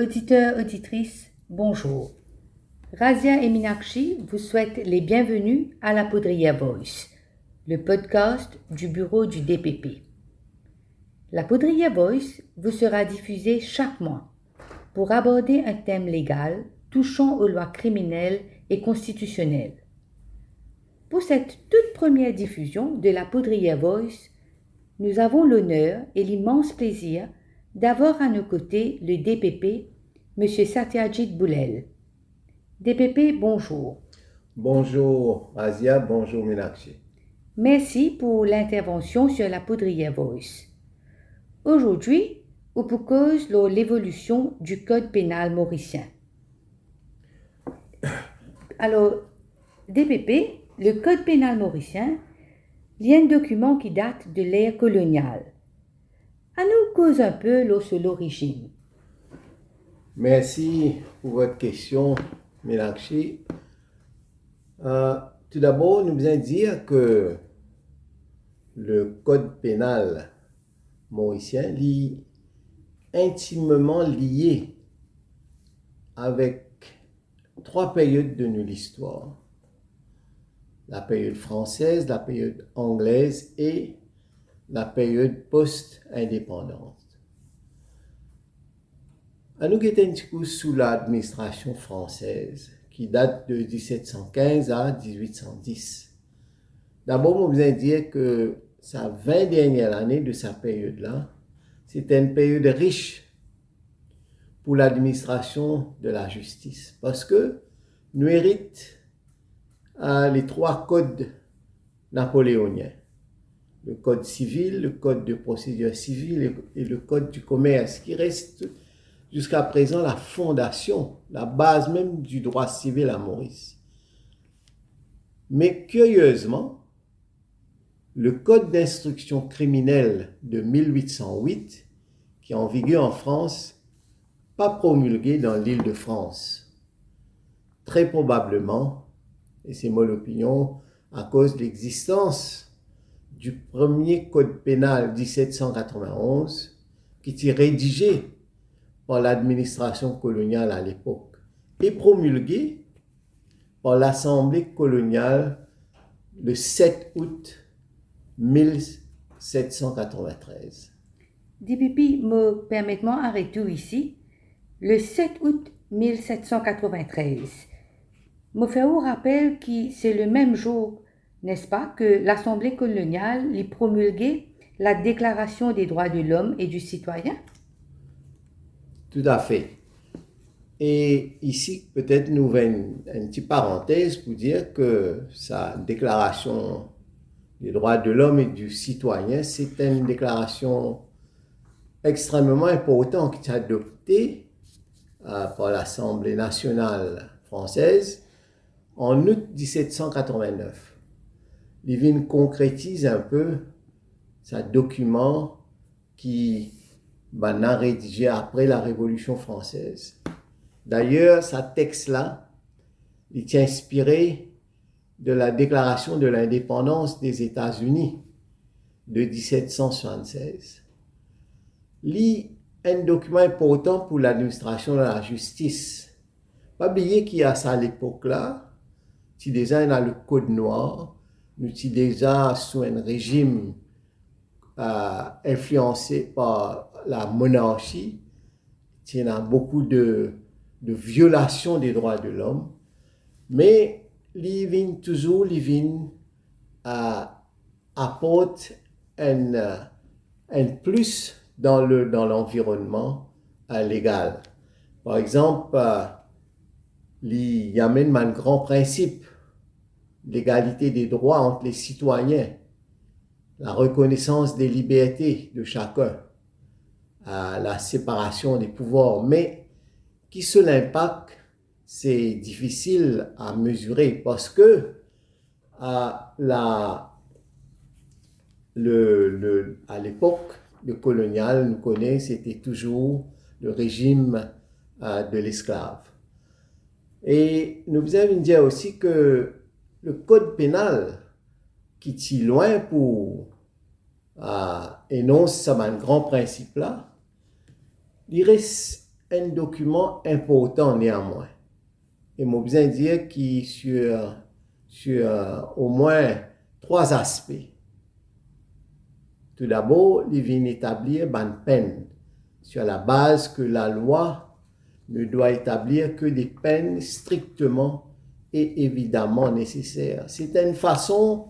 Auditeurs, auditrices, bonjour. Razia et Minakshi vous souhaitent les bienvenus à la Poudrière Voice, le podcast du bureau du DPP. La Poudrière Voice vous sera diffusée chaque mois pour aborder un thème légal touchant aux lois criminelles et constitutionnelles. Pour cette toute première diffusion de la Poudrière Voice, nous avons l'honneur et l'immense plaisir d'avoir à nos côtés le DPP, M. Satyajit Boulel. DPP, bonjour. Bonjour Asia, bonjour Minakshi. Merci pour l'intervention sur la Poudrière Voice. Aujourd'hui, on pour cause l'évolution du Code pénal mauricien. Alors, DPP, le Code pénal mauricien, il y a un document qui date de l'ère coloniale. À nous cause un peu sur l'origine. Merci pour votre question, Minakshi. Tout d'abord, nous allons dire que le Code pénal mauricien est intimement lié avec trois périodes de notre histoire. La période française, la période anglaise et la période post-indépendante. Nous sommes sous l'administration française qui date de 1715 à 1810. D'abord, je vous dire que sa 20 dernières années de sa période-là, c'était une période riche pour l'administration de la justice parce que nous héritons les trois codes napoléoniens. Le code civil, le code de procédure civile et le code du commerce qui reste jusqu'à présent la fondation, la base même du droit civil à Maurice. Mais curieusement, le code d'instruction criminelle de 1808, qui est en vigueur en France, pas promulgué dans l'Île-de-France. Très probablement, et c'est mon opinion, à cause de l'existence du premier code pénal 1791 qui était rédigé par l'administration coloniale à l'époque et promulgué par l'Assemblée coloniale le 7 août 1793. DPP, me permettez-moi d'arrêter ici. Le 7 août 1793. Me fait au rappel que c'est le même jour, n'est-ce pas, que l'Assemblée coloniale y promulgué la Déclaration des droits de l'homme et du citoyen? Tout à fait. Et ici, peut-être nous venons une petite parenthèse pour dire que sa Déclaration des droits de l'homme et du citoyen, c'est une déclaration extrêmement importante qui est adoptée par l'Assemblée nationale française en août 1789. Livine concrétise un peu ce document qui a rédigé après la Révolution française. D'ailleurs, ce texte-là, il est inspiré de la Déclaration de l'indépendance des États-Unis de 1776. Il est un document important pour l'administration de la justice. Pas oublier qu'il y a ça à l'époque-là, si déjà on a le Code noir, nous sommes déjà sous un régime influencé par la monarchie, il y a beaucoup de violations des droits de l'homme, mais l'IVIN toujours apporte un plus dans l'environnement légal. Par exemple, il amène un grand principe, l'égalité des droits entre les citoyens, la reconnaissance des libertés de chacun, la séparation des pouvoirs, mais qui seul impact, c'est difficile à mesurer parce que à l'époque, le colonial, nous connaissons, c'était toujours le régime de l'esclave. Et nous allons dire aussi que le code pénal, qui est loin pour énoncer un grand principe là, il reste un document important néanmoins. Et moi besoin dire qu'il sur au moins 3 aspects. Tout d'abord, il vient établir une peine sur la base que la loi ne doit établir que des peines strictement et évidemment nécessaires. C'est une façon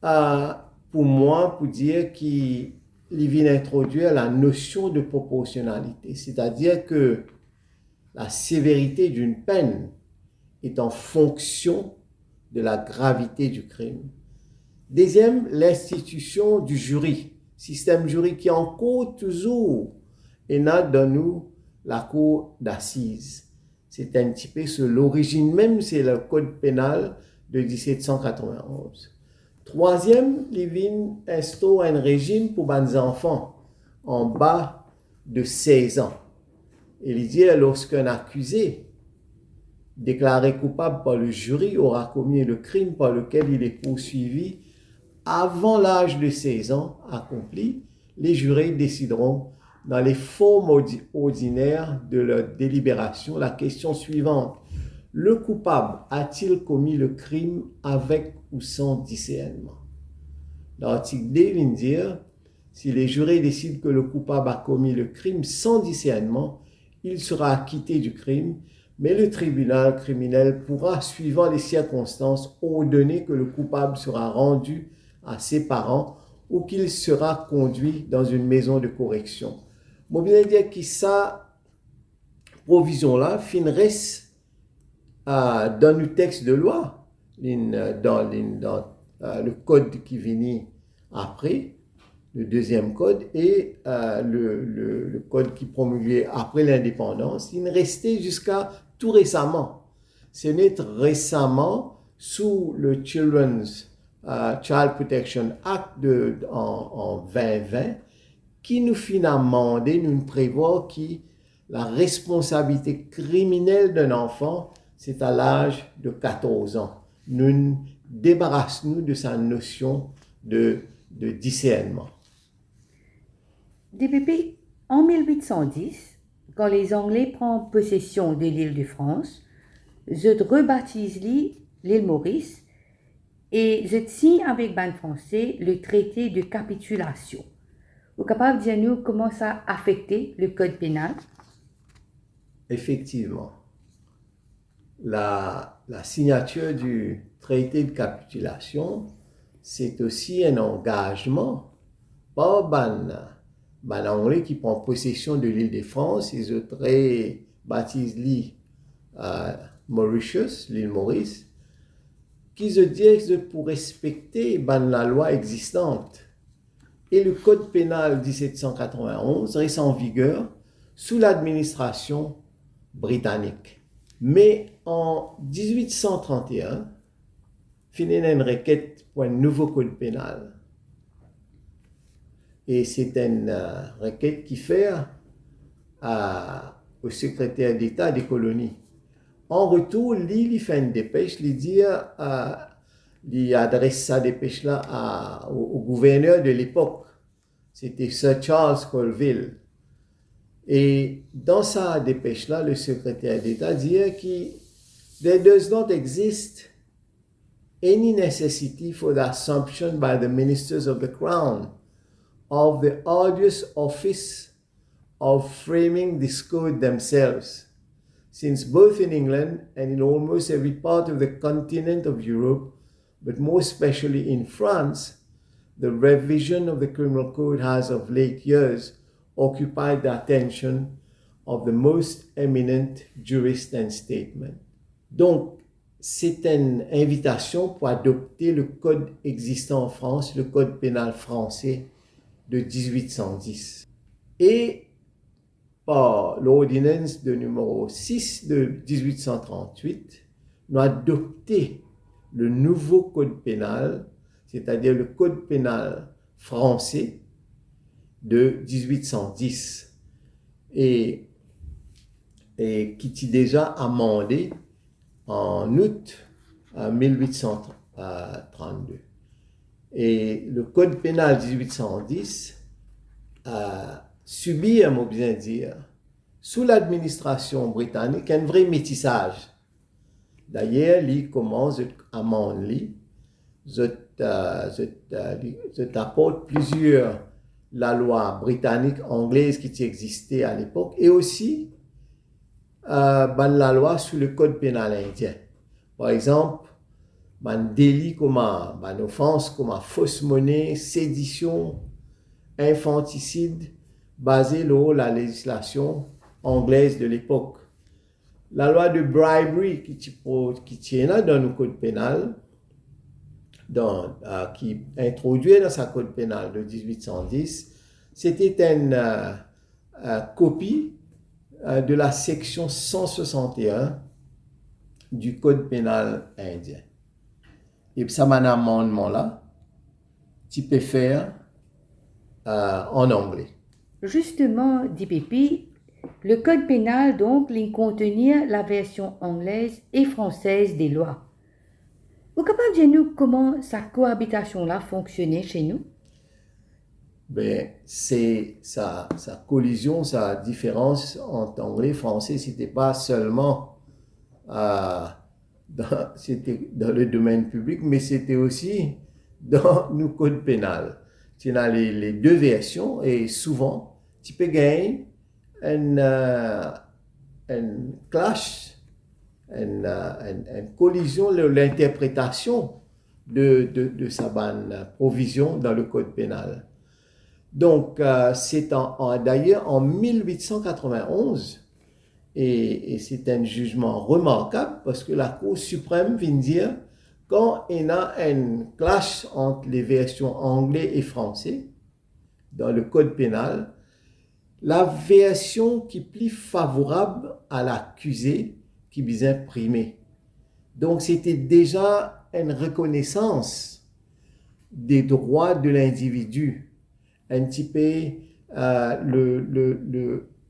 pour moi pour dire qu'il vient introduire la notion de proportionnalité, c'est-à-dire que la sévérité d'une peine est en fonction de la gravité du crime. Deuxième, l'institution du jury, système jury qui en cours toujours et n'a dans nous la cour d'assises. C'est un petit peu sur l'origine même, c'est le code pénal de 1791. Troisième, Lévin instaure un régime pour les enfants en bas de 16 ans. Il dit lorsqu'un accusé déclaré coupable par le jury aura commis le crime par lequel il est poursuivi avant l'âge de 16 ans accompli, les jurés décideront dans les formes ordinaires de leur délibération la question suivante. Le coupable a-t-il commis le crime avec ou sans discernement? L'article D vient dire, si les jurés décident que le coupable a commis le crime sans discernement, il sera acquitté du crime, mais le tribunal criminel pourra, suivant les circonstances, ordonner que le coupable sera rendu à ses parents ou qu'il sera conduit dans une maison de correction. Moi, bien dire que ça, provision-là, fin reste dans le texte de loi, dans le code qui vient après, le deuxième code, et le code qui promulguait après l'indépendance, il restait jusqu'à tout récemment. Ce n'est récemment sous le Children's Child Protection Act en 2020 qui nous finalement nous prévoit que la responsabilité criminelle d'un enfant, c'est à l'âge de 14 ans. Nous débarrassons-nous de sa notion de discernement. DPP, en 1810, quand les Anglais prennent possession de l'île de France, ils rebaptisent l'île Maurice et ils signent avec les Français le traité de capitulation. Vous êtes capable de dire nous comment ça a affecté le code pénal? Effectivement, la signature du traité de capitulation, c'est aussi un engagement par les Anglais qui prennent possession de l'île de France. Ils autres baptisent l'île Mauritius, l'île Maurice, qui se disent pour respecter la loi existante. Et le code pénal 1791 reste en vigueur sous l'administration britannique. Mais en 1831, finit une requête pour un nouveau code pénal. Et c'est une requête qui fait au secrétaire d'État des colonies. En retour, il fait une dépêche, il dit, il adresse sa dépêche-là au gouverneur de l'époque. C'était Sir Charles Colville. Et dans sa dépêche-là, le secrétaire d'État dit que there does not exist any necessity for the assumption by the ministers of the Crown of the arduous office of framing this code themselves, since both in England and in almost every part of the continent of Europe, but more especially in France, the revision of the criminal code has of late years occupied the attention of the most eminent jurists and statesmen. Donc, c'est une invitation pour adopter le code existant en France, le code pénal français de 1810. Et par l'ordonnance de numéro 6 de 1838, nous avons adopté le nouveau code pénal, c'est-à-dire le code pénal français de 1810, et qui était déjà amendé en août 1832. Et le code pénal 1810 a subi, à mon bien dire, sous l'administration britannique, un vrai métissage. D'ailleurs, il commence à m'enlever. Je t'apporte plusieurs la loi britannique, anglaise qui existait à l'époque, et aussi la loi sur le code pénal indien. Par exemple, un délit comme une offense comme fausse monnaie, sédition, infanticide, basé sur la législation anglaise de l'époque. La loi de bribery qui tient là dans le code pénal, qui introduit dans sa code pénal de 1810, c'était une copie de la section 161 du code pénal indien. Et ça, un amendement là, tu peux faire en anglais. Justement, dit Pépi, le code pénal donc il contenir la version anglaise et française des lois. Vous êtes capable de dire nous comment sa cohabitation là fonctionnait chez nous? Ben, c'est sa collision, sa différence entre anglais et français, c'était pas seulement c'était dans le domaine public, mais c'était aussi dans nos codes pénals. Tu as les deux versions et souvent, tu peux gagner un clash, une collision de l'interprétation de sa provision dans le code pénal. Donc, c'est d'ailleurs en 1891, et c'est un jugement remarquable parce que la Cour suprême vient dire quand il y a un clash entre les versions anglais et français dans le code pénal, la version qui est plus favorable à l'accusé qui vient primer. Donc, c'était déjà une reconnaissance des droits de l'individu, un petit peu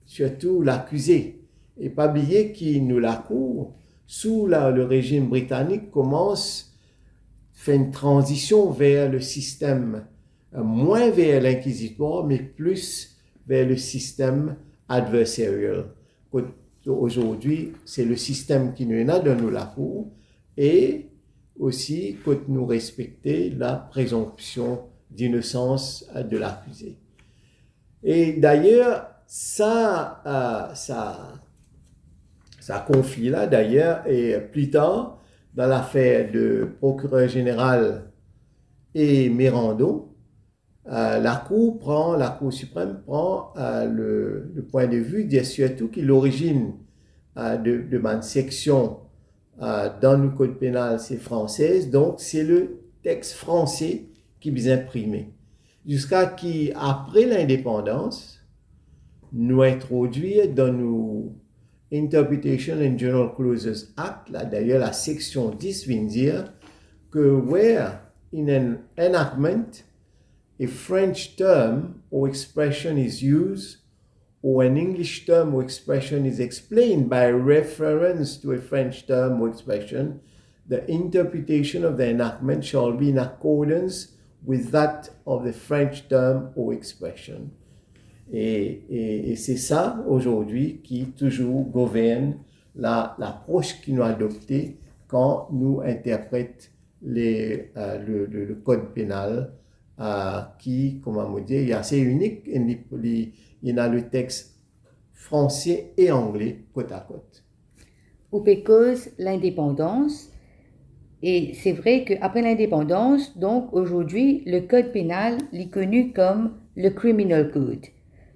surtout l'accusé. Et pas oublier qu'il nous la cour, sous le régime britannique, commence fait une transition vers le système, moins vers l'inquisitoire, mais plus vers le système adversarial. Aujourd'hui, c'est le système qui nous a donné la cour et aussi que nous respecter la présomption d'innocence de l'accusé. Et d'ailleurs, ça conflit-là, d'ailleurs, et plus tard, dans l'affaire de procureur général et Mirando, la Cour suprême prend le point de vue, dit surtout que l'origine de ma section dans le code pénal, c'est française, donc c'est le texte français qui est imprimé. Jusqu'à qu'après l'indépendance, nous introduire dans nos Interpretation and General Clauses Act, là, d'ailleurs la section 10 vient dire que where in an enactment a French term or expression is used or an English term or expression is explained by reference to a French term or expression, the interpretation of the enactment shall be in accordance with that of the French term or expression. Et c'est ça, aujourd'hui, qui toujours gouverne l'approche que nous adoptons quand nous interprétons le code pénal, qui, comment me dire, est assez unique. Il y a le texte français et anglais côte à côte. Ou cause l'indépendance. Et c'est vrai qu'après l'indépendance, donc aujourd'hui, le code pénal est connu comme le Criminal Code.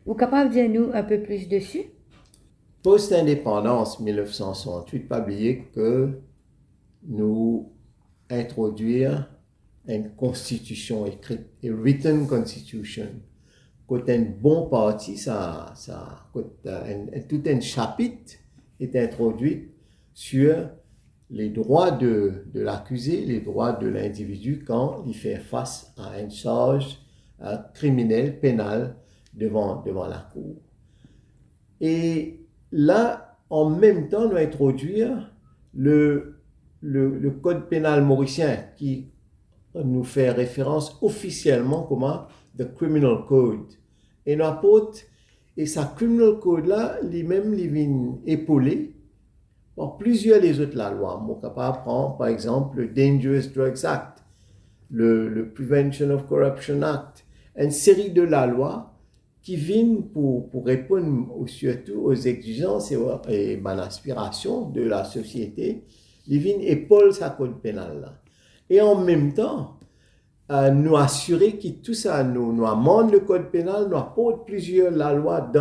Vous êtes capable de dire nous un peu plus dessus? Post-indépendance 1968, pas oublier que nous introduire une constitution écrite, une written constitution. Quand un bon parti, tout un chapitre est introduit sur les droits de l'accusé, les droits de l'individu quand il fait face à une charge criminelle, pénale devant la cour. Et là, en même temps, nous introduire le code pénal mauricien qui nous fait référence officiellement comme The Criminal Code. Et nous apporte Et sa criminal code là, lui-même, il vient épaulé par plusieurs des autres la loi. On est capable de prendre, par exemple, le Dangerous Drugs Act, le Prevention of Corruption Act, une série de la loi qui viennent pour répondre surtout aux exigences et aspirations de la société. Ils viennent épauler sa code pénal là. Et en même temps, nous assurer que tout ça, nous amendons le code pénal, nous apportons plusieurs la loi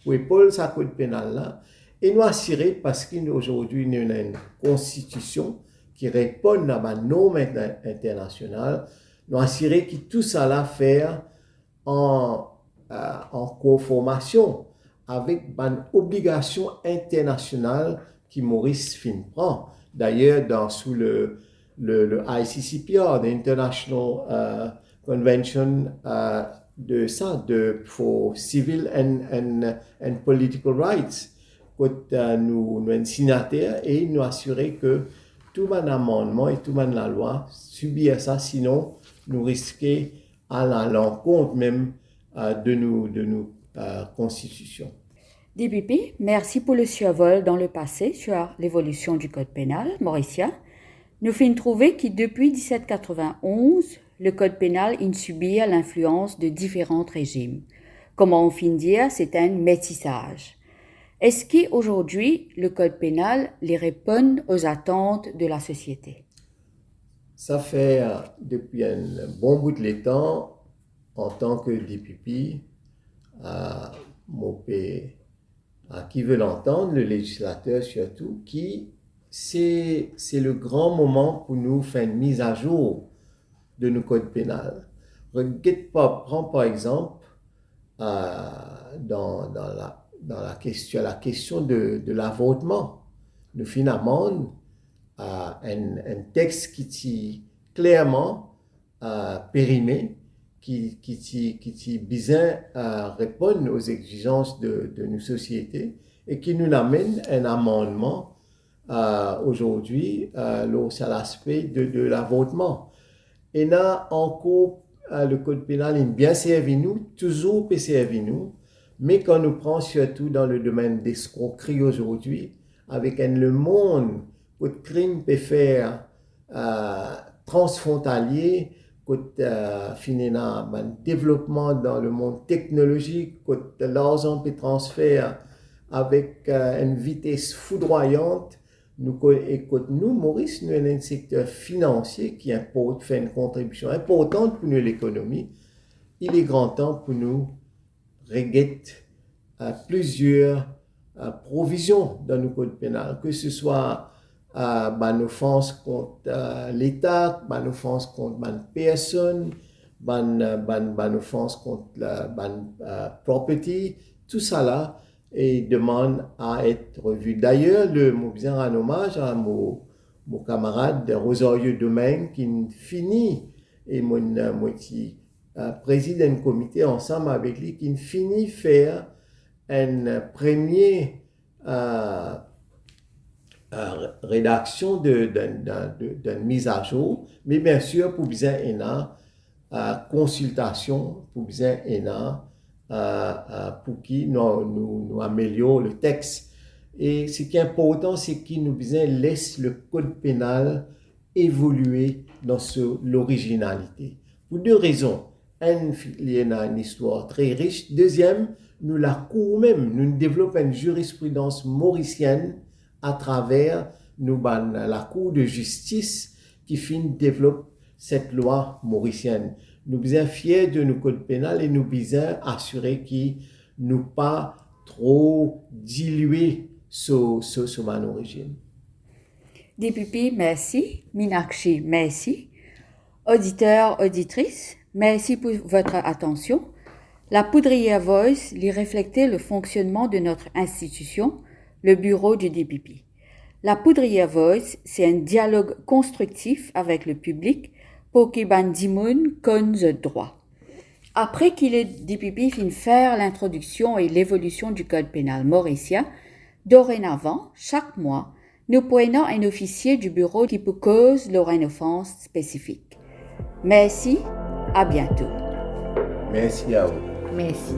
pour épauler sa code pénal là, et nous assurer, parce qu'aujourd'hui, nous avons une constitution qui répond à la norme internationale, nous assurer que tout ça là faire en conformation avec une obligation internationale qui Maurice fin prend. D'ailleurs, sous le ICCPR, l'International Convention for Civil and Political Rights, nous sommes signataires et nous assurer que tout mon amendement et tout la loi subir ça, sinon nous risquons à l'encontre même de nos constitutions. DPP, merci pour le survol dans le passé sur l'évolution du code pénal mauricien. Nous finissons trouver que depuis 1791, le code pénal a subi l'influence de différents régimes. Comment on finit dire, c'est un métissage. Est-ce qu'aujourd'hui, le code pénal les répond aux attentes de la société? Ça fait depuis un bon bout de temps, en tant que DPP, qui veut l'entendre, le législateur surtout, qui c'est le grand moment pour nous faire une mise à jour de nos codes pénals. Prends par exemple dans la question de l'avortement. Nous finalement un texte qui est clairement périmé, qui besoin répondre aux exigences de nos sociétés et qui nous amène un amendement aujourd'hui sur l'aspect de l'avortement. Et là encore, le code pénal est bien servi nous, toujours peut servir nous, mais quand nous prenons surtout dans le domaine d'escroquerie aujourd'hui, avec le monde, où le crime peut faire transfrontalier, finalement, un développement dans le monde technologique, l'argent peut transférer avec une vitesse foudroyante. Nous, Maurice, nous avons un secteur financier qui fait une contribution importante pour nous, l'économie. Il est grand temps pour nous régler plusieurs provisions dans nos codes pénals, que ce soit une offense contre l'État, une offense contre une personne, une offense contre la property, tout ça là et demande à être revu. D'ailleurs, je viens rendre hommage à mon camarade Rosario Domingue qui finit, et moi préside un comité ensemble avec lui, qui finit faire une première rédaction d'une mise à jour, mais bien sûr, pour besoin consultation, pour besoin pour qui nous améliorons le texte. Et ce qui est important, c'est qu'il nous laisse le code pénal évoluer dans l'originalité. Pour deux raisons. Il y a une histoire très riche. Deuxième, nous la cour même, nous développons une jurisprudence mauricienne à travers la Cour de justice qui développe cette loi mauricienne. Nous sommes fiers de nos codes pénals et nous sommes assurés qu'ils ne sont pas trop dilués sur mon origine. DPP, merci. Minakshi, merci. Auditeurs, auditrices, merci pour votre attention. La Poudrière Voice lui reflétait le fonctionnement de notre institution, le bureau du DPP. La Poudrière Voice, c'est un dialogue constructif avec le public pour qu'il ban dimoun connaisse le droit. Après qu'il ait DPP fin faire l'introduction et l'évolution du code pénal mauricien, dorénavant, chaque mois, nous prenons un officier du bureau qui peut cause leur une offense spécifique. Merci, à bientôt. Merci à vous. Merci.